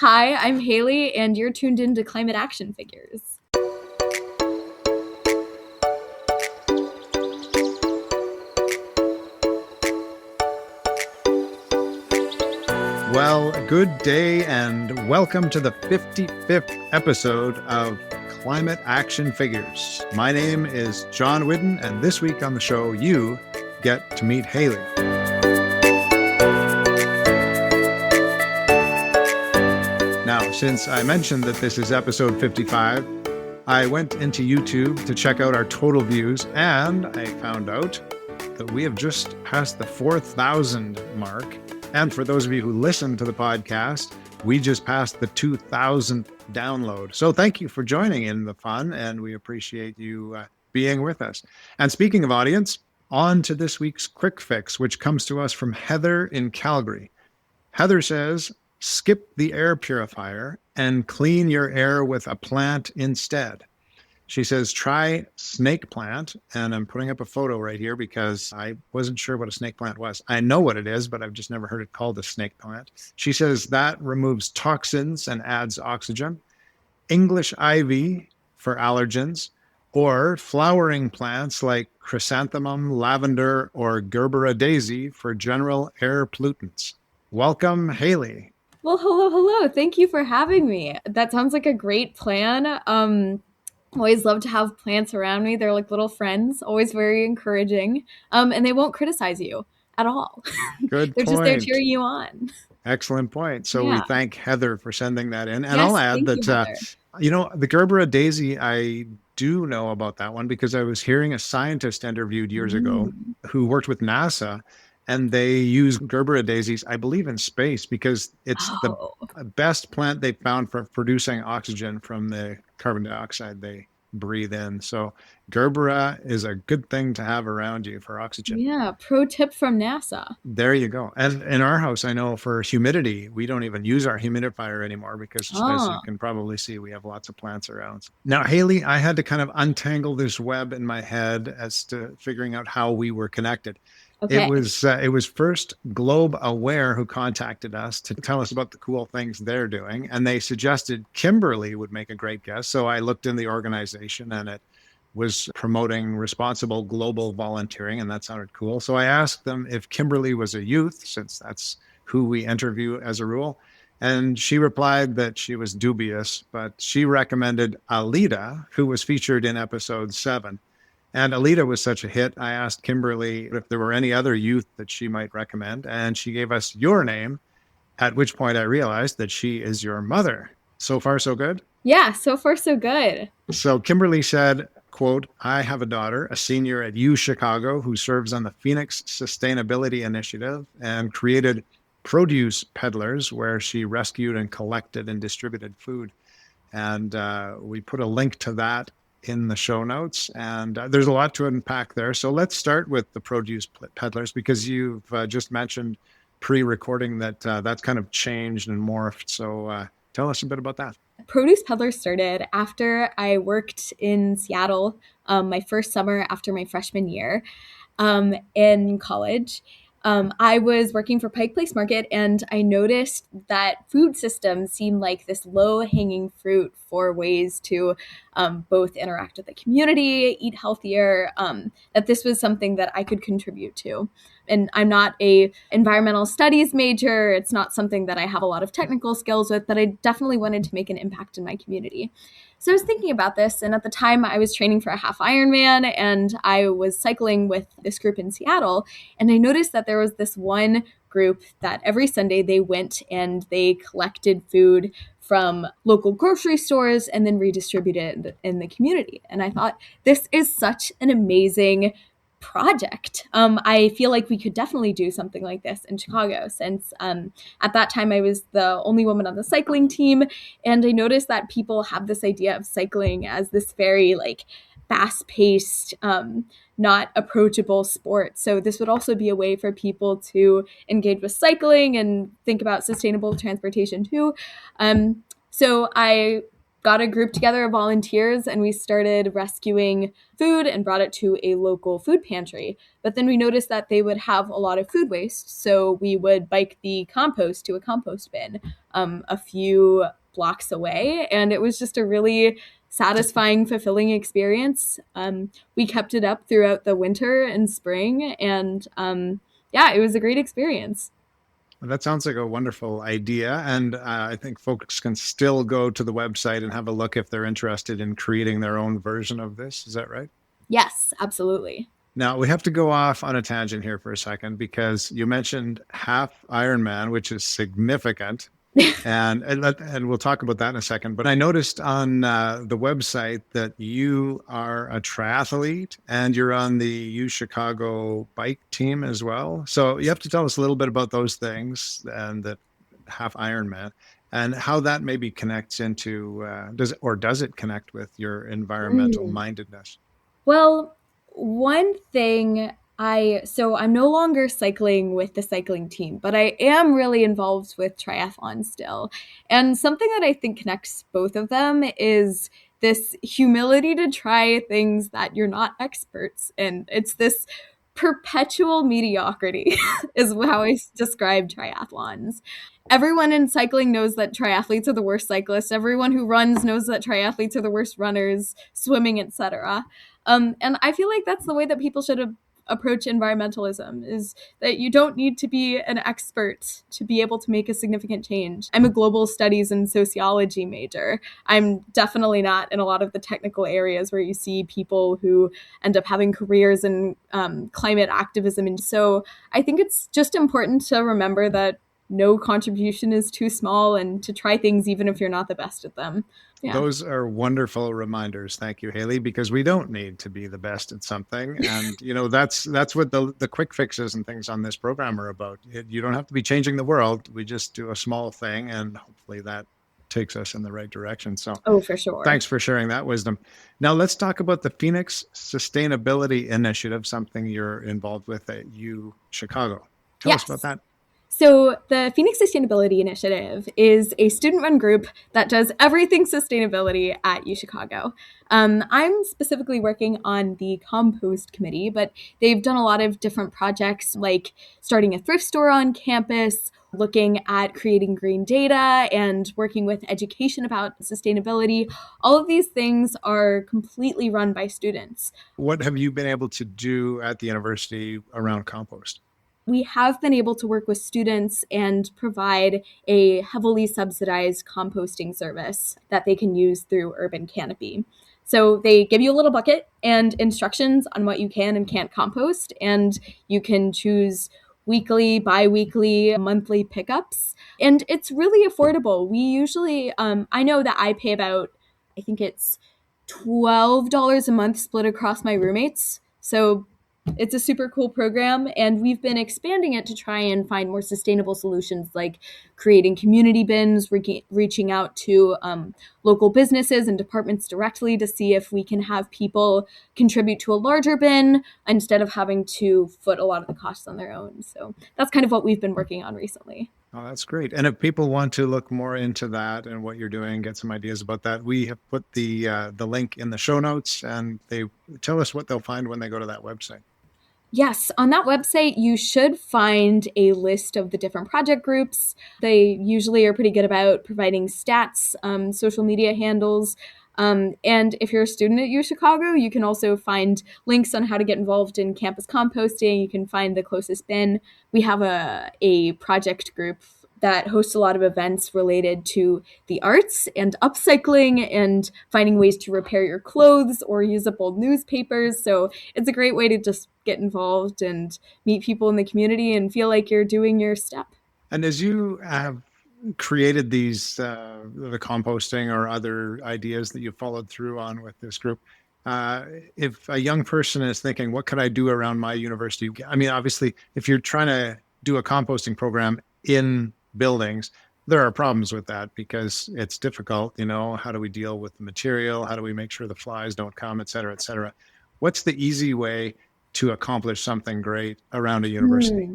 Hi, I'm Hailey, and you're tuned into Climate Action Figures. Well, good day and welcome to the 55th episode of Climate Action Figures. My name is John Whidden, and this week on the show, you get to meet Hailey. Now, since I mentioned that this is episode 55, I went into YouTube to check out our total views, and I found out that we have just passed the 4,000 mark. And for those of you who listen to the podcast, we just passed the 2,000th download. So thank you for joining in the fun, and we appreciate you being with us. And speaking of audience, on to this week's QuickFix, which comes to us from Heather in Calgary. Heather says, skip the air purifier and clean your air with a plant instead. She says, try snake plant, and I'm putting up a photo right here because I wasn't sure what a snake plant was. I know what it is, but I've just never heard it called a snake plant. She says that removes toxins and adds oxygen. English ivy for allergens, or flowering plants like chrysanthemum, lavender, or Gerbera daisy for general air pollutants. Welcome, Hailey. Well, hello. Thank you for having me. That sounds like a great plan. Always love to have plants around me. They're like little friends, always very encouraging. And they won't criticize you at all. Good They're point. just there cheering you on. Excellent point. So Yeah. we thank Heather for sending that in. And Yes, I'll add thank that, you, the Gerbera daisy, I do know about that one because I was hearing a scientist interviewed years ago who worked with NASA, and they use Gerbera daisies, I believe, in space because it's the best plant they found for producing oxygen from the carbon dioxide they breathe in. So Gerbera is a good thing to have around you for oxygen. Yeah, pro tip from NASA. There you go. And in our house, I know for humidity, we don't even use our humidifier anymore because as you can probably see, we have lots of plants around. Now, Hailey, I had to kind of untangle this web in my head as to figuring out how we were connected. Okay. It was first Globe Aware who contacted us to tell us about the cool things they're doing. And they suggested Kimberly would make a great guest. So I looked in the organization, and it was promoting responsible global volunteering, and that sounded cool. So I asked them if Kimberly was a youth, since that's who we interview as a rule. And she replied that she was dubious, but she recommended Alita, who was featured in episode 7. And Alita was such a hit, I asked Kimberly if there were any other youth that she might recommend, and she gave us your name, at which point I realized that she is your mother. So far, so good? Yeah, so far, so good. So Kimberly said, quote, I have a daughter, a senior at U Chicago, who serves on the Phoenix Sustainability Initiative and created Produce Peddlers, where she rescued and collected and distributed food. And we put a link to that in the show notes, and there's a lot to unpack there. So let's start with the Produce Peddlers, because you've just mentioned pre-recording that that's kind of changed and morphed. So tell us a bit about that. Produce Peddlers started after I worked in Seattle my first summer after my freshman year in college. I was working for Pike Place Market, and I noticed that food systems seemed like this low-hanging fruit for ways to both interact with the community, eat healthier, that this was something that I could contribute to. And I'm not a environmental studies major. It's not something that I have a lot of technical skills with, but I definitely wanted to make an impact in my community. So I was thinking about this, and at the time I was training for a half Ironman, and I was cycling with this group in Seattle, and I noticed that there was this one group that every Sunday they went and they collected food from local grocery stores and then redistributed it in the community. And I thought, this is such an amazing project. I feel like we could definitely do something like this in Chicago, since at that time I was the only woman on the cycling team, and I noticed that people have this idea of cycling as this very fast-paced, not approachable sport. So this would also be a way for people to engage with cycling and think about sustainable transportation too. So I got a group together of volunteers and we started rescuing food and brought it to a local food pantry. But then we noticed that they would have a lot of food waste. So we would bike the compost to a compost bin a few blocks away. And it was just a really satisfying, fulfilling experience. We kept it up throughout the winter and spring. And yeah, it was a great experience. That sounds like a wonderful idea. And I think folks can still go to the website and have a look if they're interested in creating their own version of this. Is that right? Yes, absolutely. Now, we have to go off on a tangent here for a second because you mentioned half Ironman, which is significant. And we'll talk about that in a second. But I noticed on the website that you are a triathlete and you're on the U Chicago bike team as well. So you have to tell us a little bit about those things and that half Ironman and how that maybe connects into does it connect with your environmental mindedness? Well, one thing I'm no longer cycling with the cycling team, but I am really involved with triathlon still. And something that I think connects both of them is this humility to try things that you're not experts in. It's this perpetual mediocrity is how I describe triathlons. Everyone in cycling knows that triathletes are the worst cyclists. Everyone who runs knows that triathletes are the worst runners, swimming, etc. And I feel like that's the way that people should approach environmentalism, is that you don't need to be an expert to be able to make a significant change. I'm a global studies and sociology major. I'm definitely not in a lot of the technical areas where you see people who end up having careers in climate activism. And so I think it's just important to remember that no contribution is too small and to try things even if you're not the best at them. Yeah. Those are wonderful reminders. Thank you, Hailey, because we don't need to be the best at something. And, that's what the quick fixes and things on this program are about. You don't have to be changing the world. We just do a small thing and hopefully that takes us in the right direction. So, for sure. Thanks for sharing that wisdom. Now let's talk about the Phoenix Sustainability Initiative, something you're involved with at U Chicago. Tell us about that. So the Phoenix Sustainability Initiative is a student-run group that does everything sustainability at U Chicago. I'm specifically working on the compost committee, but they've done a lot of different projects like starting a thrift store on campus, looking at creating green data, and working with education about sustainability. All of these things are completely run by students. What have you been able to do at the university around compost? We have been able to work with students and provide a heavily subsidized composting service that they can use through Urban Canopy. So they give you a little bucket and instructions on what you can and can't compost, and you can choose weekly, bi-weekly, monthly pickups. And it's really affordable. We usually, I know that I pay about, I think it's $12 a month split across my roommates. So it's a super cool program, and we've been expanding it to try and find more sustainable solutions like creating community bins, reaching out to local businesses and departments directly to see if we can have people contribute to a larger bin instead of having to foot a lot of the costs on their own. So that's kind of what we've been working on recently. Oh, that's great. And if people want to look more into that and what you're doing, get some ideas about that, we have put the link in the show notes, and they tell us what they'll find when they go to that website. Yes, on that website, you should find a list of the different project groups. They usually are pretty good about providing stats, social media handles. And if you're a student at U Chicago, you can also find links on how to get involved in campus composting. You can find the closest bin. We have a project group that hosts a lot of events related to the arts and upcycling and finding ways to repair your clothes or use up old newspapers. So it's a great way to just get involved and meet people in the community and feel like you're doing your step. And as you have created these, the composting or other ideas that you followed through on with this group, if a young person is thinking, what could I do around my university? I mean, obviously, if you're trying to do a composting program in buildings, there are problems with that because it's difficult. How do we deal with the material? How do we make sure the flies don't come, et cetera, et cetera? What's the easy way to accomplish something great around a university?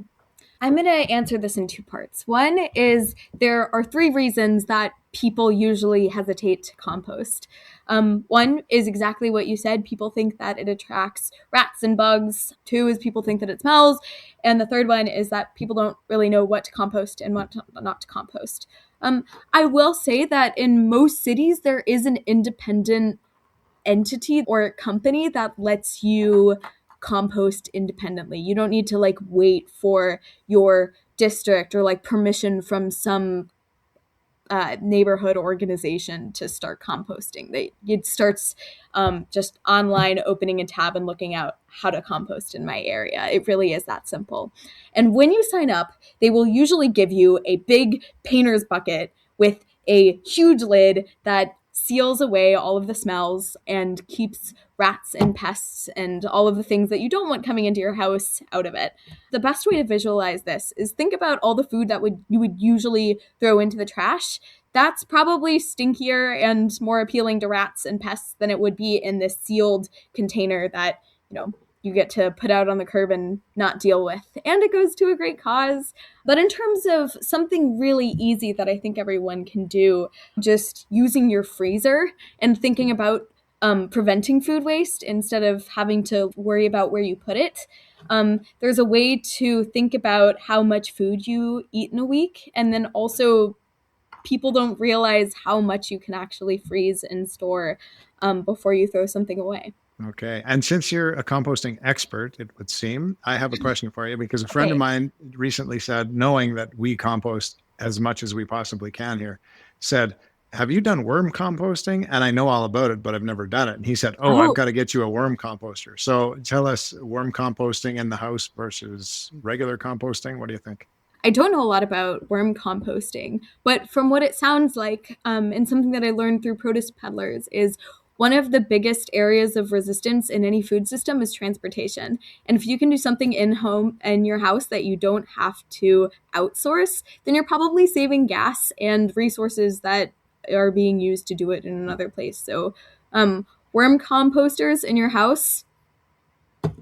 I'm going to answer this in two parts. One is there are three reasons that people usually hesitate to compost. One is exactly what you said. People think that it attracts rats and bugs. Two is people think that it smells. And the third one is that people don't really know what to compost and what not to compost. I will say that in most cities, there is an independent entity or company that lets you compost independently. You don't need to like wait for your district or like permission from some neighborhood organization to start composting. It starts just online, opening a tab and looking out how to compost in my area. It really is that simple. And when you sign up, they will usually give you a big painter's bucket with a huge lid that seals away all of the smells and keeps rats and pests and all of the things that you don't want coming into your house out of it. The best way to visualize this is think about all the food that you would usually throw into the trash. That's probably stinkier and more appealing to rats and pests than it would be in this sealed container that, you get to put out on the curb and not deal with. And it goes to a great cause. But in terms of something really easy that I think everyone can do, just using your freezer and thinking about preventing food waste instead of having to worry about where you put it. There's a way to think about how much food you eat in a week. And then also people don't realize how much you can actually freeze and store before you throw something away. Okay. And since you're a composting expert, it would seem, I have a question for you because a friend of mine recently said, knowing that we compost as much as we possibly can here, said, have you done worm composting? And I know all about it, but I've never done it. And he said, I've got to get you a worm composter. So tell us, worm composting in the house versus regular composting. What do you think? I don't know a lot about worm composting, but from what it sounds like, and something that I learned through Produce Peddlers is one of the biggest areas of resistance in any food system is transportation. And if you can do something in your house that you don't have to outsource, then you're probably saving gas and resources that are being used to do it in another place. So worm composters in your house,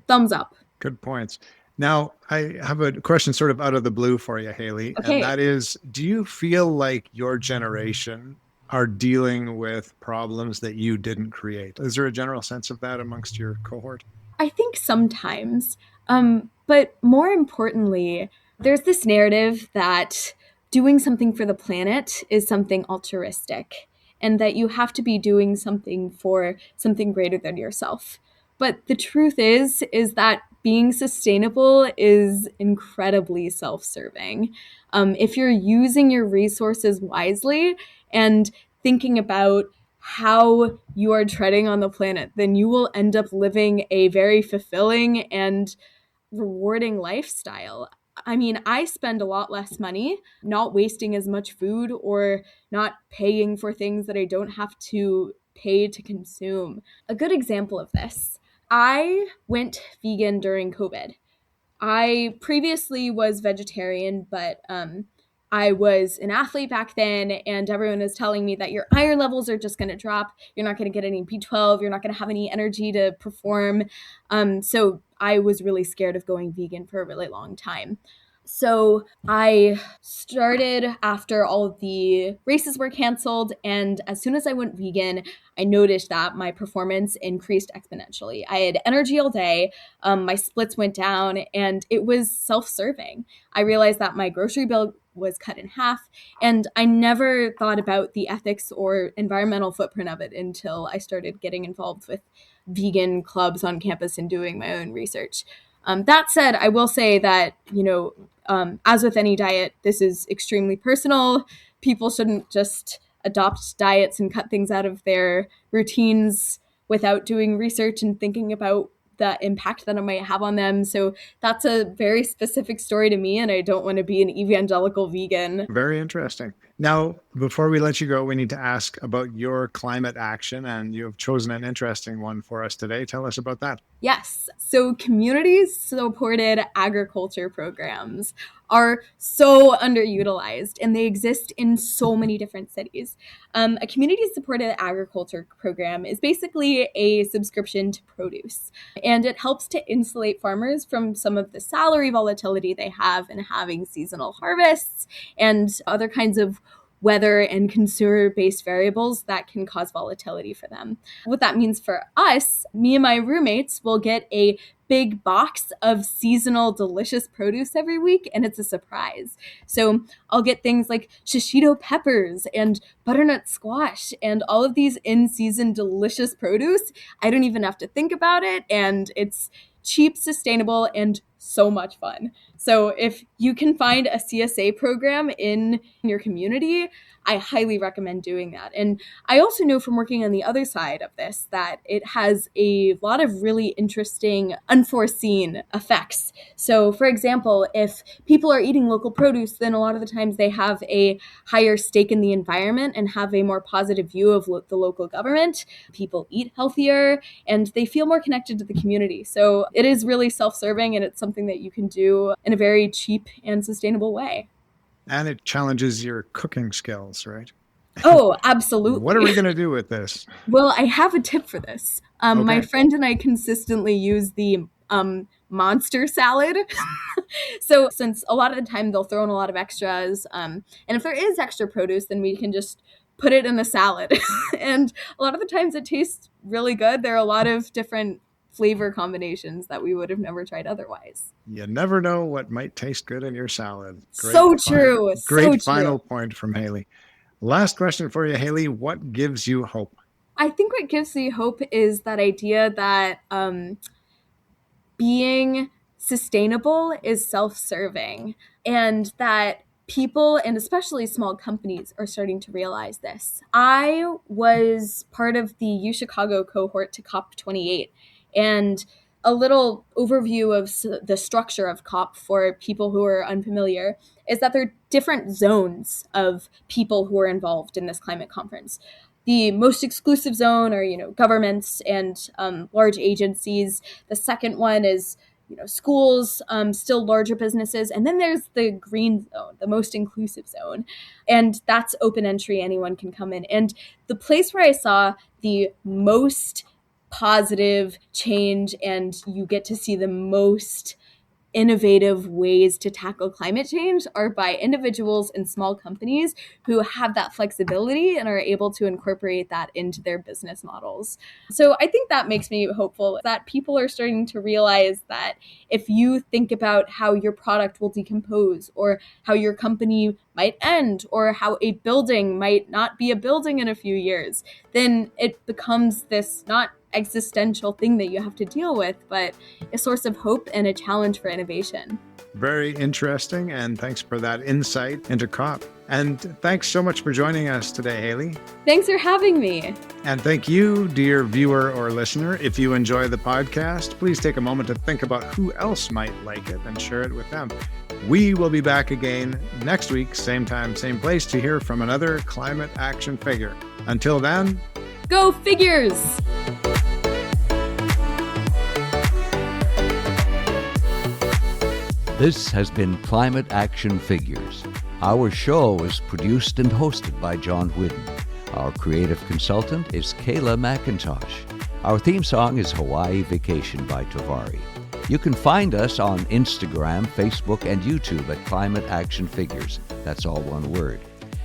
thumbs up. Good points. Now, I have a question sort of out of the blue for you, Hailey. Okay. And that is, do you feel like your generation are dealing with problems that you didn't create? Is there a general sense of that amongst your cohort? I think sometimes. But more importantly, there's this narrative that doing something for the planet is something altruistic and that you have to be doing something for something greater than yourself. But the truth is that being sustainable is incredibly self-serving. If you're using your resources wisely and thinking about how you are treading on the planet, then you will end up living a very fulfilling and rewarding lifestyle. I mean, I spend a lot less money not wasting as much food or not paying for things that I don't have to pay to consume. A good example of this, I went vegan during COVID. I previously was vegetarian, but I was an athlete back then, and everyone was telling me that your iron levels are just going to drop. You're not going to get any B12. You're not going to have any energy to perform. So I was really scared of going vegan for a really long time. So I started after all of the races were canceled, and as soon as I went vegan, I noticed that my performance increased exponentially. I had energy all day, my splits went down, and it was self-serving. I realized that my grocery bill was cut in half, and I never thought about the ethics or environmental footprint of it until I started getting involved with vegan clubs on campus and doing my own research. That said, I will say that, as with any diet, this is extremely personal. People shouldn't just adopt diets and cut things out of their routines without doing research and thinking about the impact that it might have on them. So that's a very specific story to me, and I don't want to be an evangelical vegan. Very interesting. Now, before we let you go, we need to ask about your climate action, and you have chosen an interesting one for us today. Tell us about that. Yes. So community-supported agriculture programs are so underutilized, and they exist in so many different cities. A community-supported agriculture program is basically a subscription to produce, and it helps to insulate farmers from some of the salary volatility they have in having seasonal harvests and other kinds of weather and consumer-based variables that can cause volatility for them. What that means for us, me and my roommates will get a big box of seasonal delicious produce every week, and it's a surprise. So I'll get things like shishito peppers and butternut squash and all of these in-season delicious produce. I don't even have to think about it, and it's cheap, sustainable, and so much fun. So if you can find a CSA program in your community, I highly recommend doing that. And I also know from working on the other side of this that it has a lot of really interesting unforeseen effects. So for example, if people are eating local produce, then a lot of the times they have a higher stake in the environment and have a more positive view of the local government. People eat healthier and they feel more connected to the community. So it is really self-serving, and it's something that you can do in a very cheap and sustainable way. And it challenges your cooking skills, right? Oh, absolutely. What are we going to do with this? Well, I have a tip for this. Okay. My friend and I consistently use the monster salad. So since a lot of the time they'll throw in a lot of extras, and if there is extra produce, then we can just put it in a salad. And a lot of the times it tastes really good. There are a lot of different flavor combinations that we would have never tried otherwise. You never know what might taste good in your salad. So true. Great final point from Hailey. Last question for you, Hailey. What gives you hope? I think what gives me hope is that idea that being sustainable is self-serving, and that people, and especially small companies, are starting to realize this. I was part of the UChicago cohort to COP28, and a little overview of the structure of COP for people who are unfamiliar is that there are different zones of people who are involved in this climate conference. The most exclusive zone are, governments and large agencies. The second one is, schools, still larger businesses. And then there's the green zone, the most inclusive zone. And that's open entry. Anyone can come in. And the place where I saw the most positive change and you get to see the most innovative ways to tackle climate change are by individuals and small companies who have that flexibility and are able to incorporate that into their business models. So I think that makes me hopeful that people are starting to realize that if you think about how your product will decompose, or how your company might end, or how a building might not be a building in a few years, then it becomes this not existential thing that you have to deal with, but a source of hope and a challenge for innovation. Very interesting, and thanks for that insight into COP. And thanks so much for joining us today, Hailey. Thanks for having me. And thank you, dear viewer or listener. If you enjoy the podcast, please take a moment to think about who else might like it and share it with them. We will be back again next week, same time, same place, to hear from another climate action figure. Until then, go figures! This has been Climate Action Figures. Our show is produced and hosted by John Whidden. Our creative consultant is Kayla McIntosh. Our theme song is Hawaii Vacation by Tavari. You can find us on Instagram, Facebook, and YouTube at Climate Action Figures. That's all one word.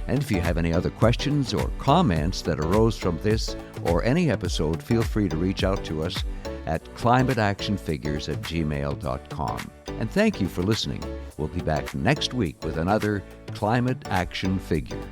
And if you have any other questions or comments that arose from this or any episode, feel free to reach out to us at climateactionfigures@gmail.com. And thank you for listening. We'll be back next week with another Climate Action Figure.